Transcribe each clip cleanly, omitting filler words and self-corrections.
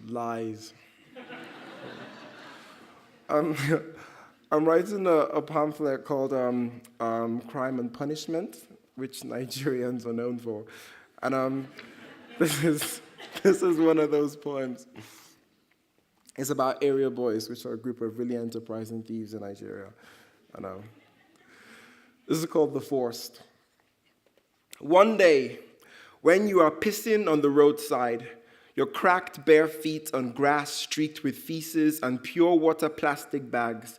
Lies. Um, I'm writing a pamphlet called Crime and Punishment, which Nigerians are known for. And this is one of those poems. It's about area boys, which are a group of really enterprising thieves in Nigeria. And this is called The Forced. One day, when you are pissing on the roadside, your cracked bare feet on grass streaked with feces and pure water plastic bags,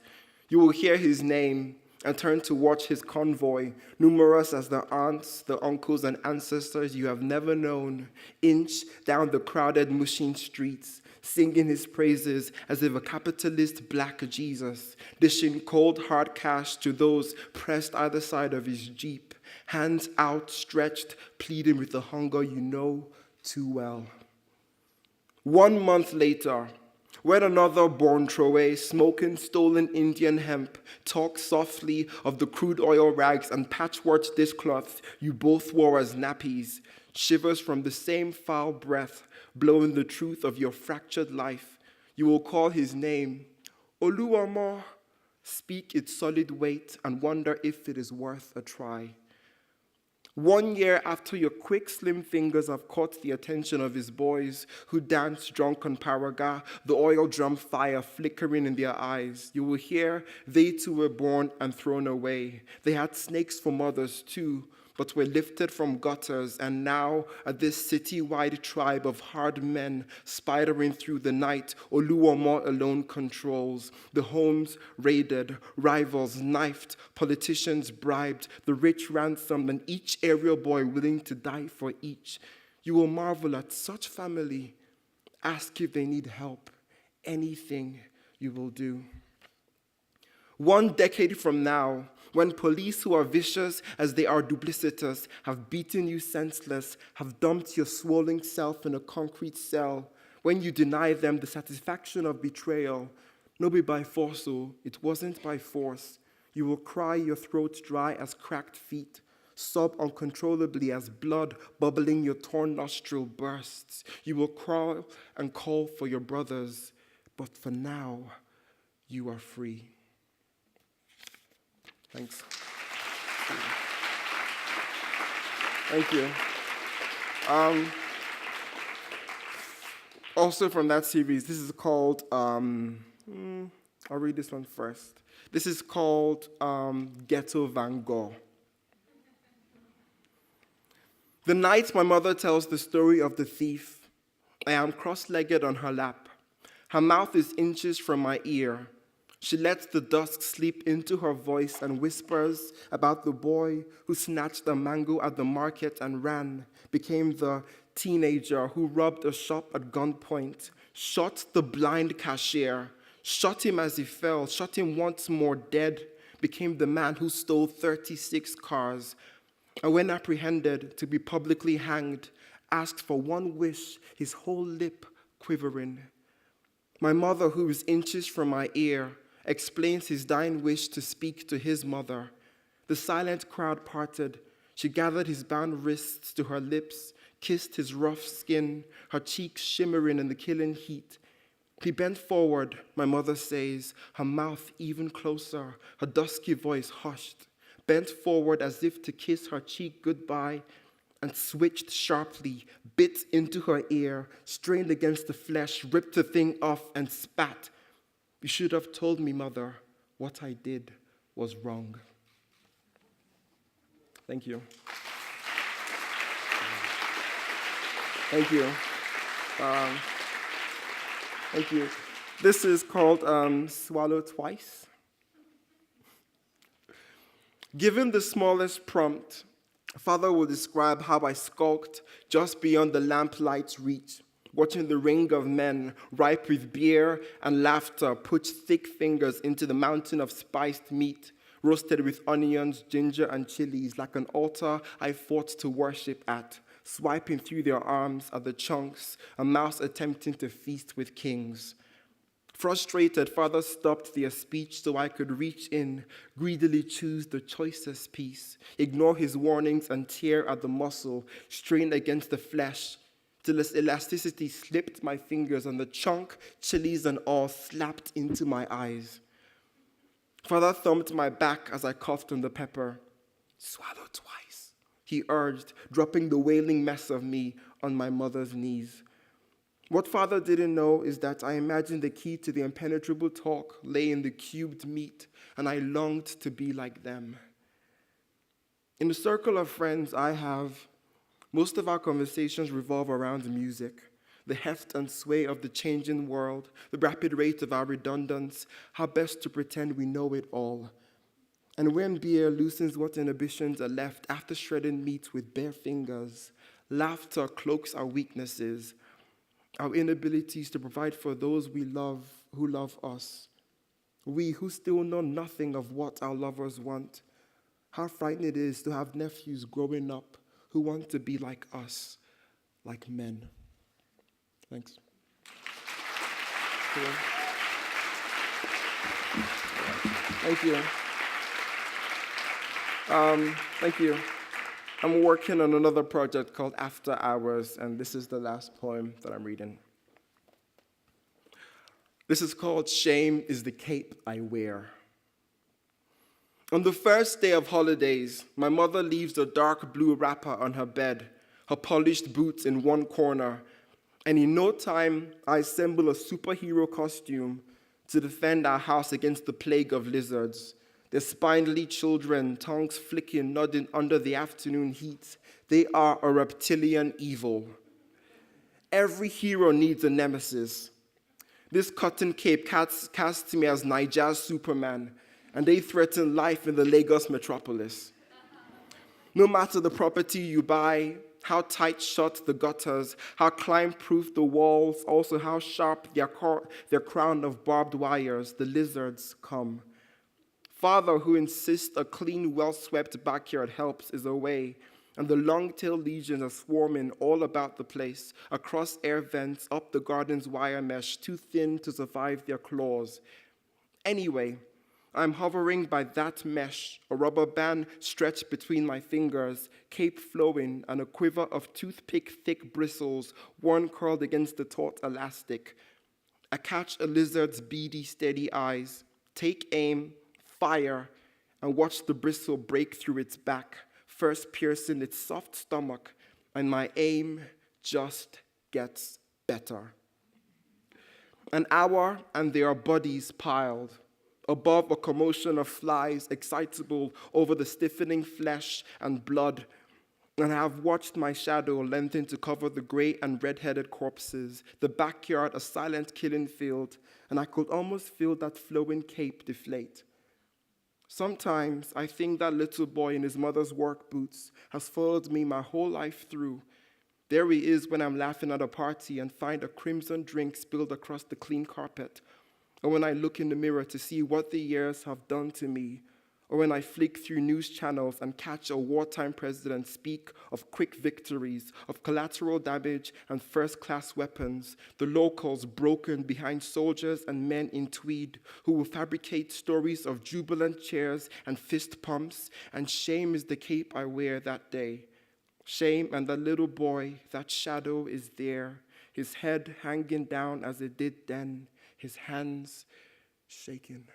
you will hear his name and turn to watch his convoy, numerous as the aunts, the uncles, and ancestors you have never known, inch down the crowded, mushing streets, singing his praises as if a capitalist black Jesus, dishing cold, hard cash to those pressed either side of his Jeep, hands outstretched, pleading with the hunger you know too well. 1 month later, when another born Troe, smoking stolen Indian hemp, talks softly of the crude oil rags and patchwork dishcloths you both wore as nappies, shivers from the same foul breath, blowing the truth of your fractured life, you will call his name, Oluwamo, speak its solid weight and wonder if it is worth a try. 1 year after your quick, slim fingers have caught the attention of his boys who dance drunk on Paraga, the oil drum fire flickering in their eyes, you will hear they too were born and thrown away. They had snakes for mothers too, but were lifted from gutters, and now at this city-wide tribe of hard men spidering through the night, Oluwamo alone controls. The homes raided, rivals knifed, politicians bribed, the rich ransomed, and each area boy willing to die for each. You will marvel at such family, ask if they need help. Anything you will do. 1 decade from now, when police who are vicious as they are duplicitous have beaten you senseless, have dumped your swollen self in a concrete cell, when you deny them the satisfaction of betrayal, no be by force, oh, it wasn't by force. You will cry your throat dry as cracked feet, sob uncontrollably as blood bubbling your torn nostril bursts. You will crawl and call for your brothers, but for now, you are free. Thanks. Thank you. Also from that series, this is called, I'll read this one first. This is called Ghetto Van Gogh. The night my mother tells the story of the thief, I am cross-legged on her lap. Her mouth is inches from my ear. She lets the dusk sleep into her voice and whispers about the boy who snatched a mango at the market and ran, became the teenager who robbed a shop at gunpoint, shot the blind cashier, shot him as he fell, shot him once more dead, became the man who stole 36 cars, and when apprehended to be publicly hanged, asked for one wish, his whole lip quivering. My mother, who is inches from my ear, explains his dying wish to speak to his mother. The silent crowd parted. She gathered his bound wrists to her lips, kissed his rough skin, her cheeks shimmering in the killing heat. He bent forward, my mother says, her mouth even closer, her dusky voice hushed, bent forward as if to kiss her cheek goodbye, and switched sharply, bit into her ear, strained against the flesh, ripped the thing off, and spat. You should have told me, Mother, what I did was wrong. Thank you. Thank you. Thank you. This is called Swallow Twice. Given the smallest prompt, Father will describe how I skulked just beyond the lamplight's reach, watching the ring of men, ripe with beer and laughter, push thick fingers into the mountain of spiced meat, roasted with onions, ginger, and chilies, like an altar I fought to worship at, swiping through their arms at the chunks, a mouse attempting to feast with kings. Frustrated, Father stopped their speech so I could reach in, greedily choose the choicest piece, ignore his warnings and tear at the muscle, strain against the flesh, till its elasticity slipped my fingers and the chunk, chilies and all slapped into my eyes. Father thumped my back as I coughed on the pepper. "Swallow twice," he urged, dropping the wailing mess of me on my mother's knees. What Father didn't know is that I imagined the key to the impenetrable talk lay in the cubed meat, and I longed to be like them. In the circle of friends I have, most of our conversations revolve around music, the heft and sway of the changing world, the rapid rate of our redundance, how best to pretend we know it all. And when beer loosens what inhibitions are left after shredding meat with bare fingers, laughter cloaks our weaknesses, our inabilities to provide for those we love who love us. We who still know nothing of what our lovers want. How frightening it is to have nephews growing up who want to be like us, like men. Thanks. Thank you. Thank you. I'm working on another project called After Hours, and this is the last poem that I'm reading. This is called Shame is the Cape I Wear. On the first day of holidays, my mother leaves a dark blue wrapper on her bed, her polished boots in one corner, and in no time, I assemble a superhero costume to defend our house against the plague of lizards. Their spindly children, tongues flicking, nodding under the afternoon heat. They are a reptilian evil. Every hero needs a nemesis. This cotton cape casts me as Nigeria's Superman, and they threaten life in the Lagos metropolis. No matter the property you buy, how tight shut the gutters, how climb-proof the walls, also how sharp their crown of barbed wires, the lizards come. Father, who insists a clean, well-swept backyard helps, is away, and the long-tailed legions are swarming all about the place, across air vents, up the garden's wire mesh, too thin to survive their claws. Anyway, I'm hovering by that mesh, a rubber band stretched between my fingers, cape flowing, and a quiver of toothpick-thick bristles, one curled against the taut elastic. I catch a lizard's beady, steady eyes, take aim, fire, and watch the bristle break through its back, first piercing its soft stomach, and my aim just gets better. An hour, and there are bodies piled. Above a commotion of flies, excitable over the stiffening flesh and blood, and I have watched my shadow lengthen to cover the gray and red-headed corpses, the backyard a silent killing field, and I could almost feel that flowing cape deflate. Sometimes I think that little boy in his mother's work boots has followed me my whole life through. There he is when I'm laughing at a party and find a crimson drink spilled across the clean carpet, or when I look in the mirror to see what the years have done to me, or when I flick through news channels and catch a wartime president speak of quick victories, of collateral damage and first-class weapons, the locals broken behind soldiers and men in tweed who will fabricate stories of jubilant cheers and fist pumps, and shame is the cape I wear that day. Shame and the little boy, that shadow is there, his head hanging down as it did then, his hands shaking.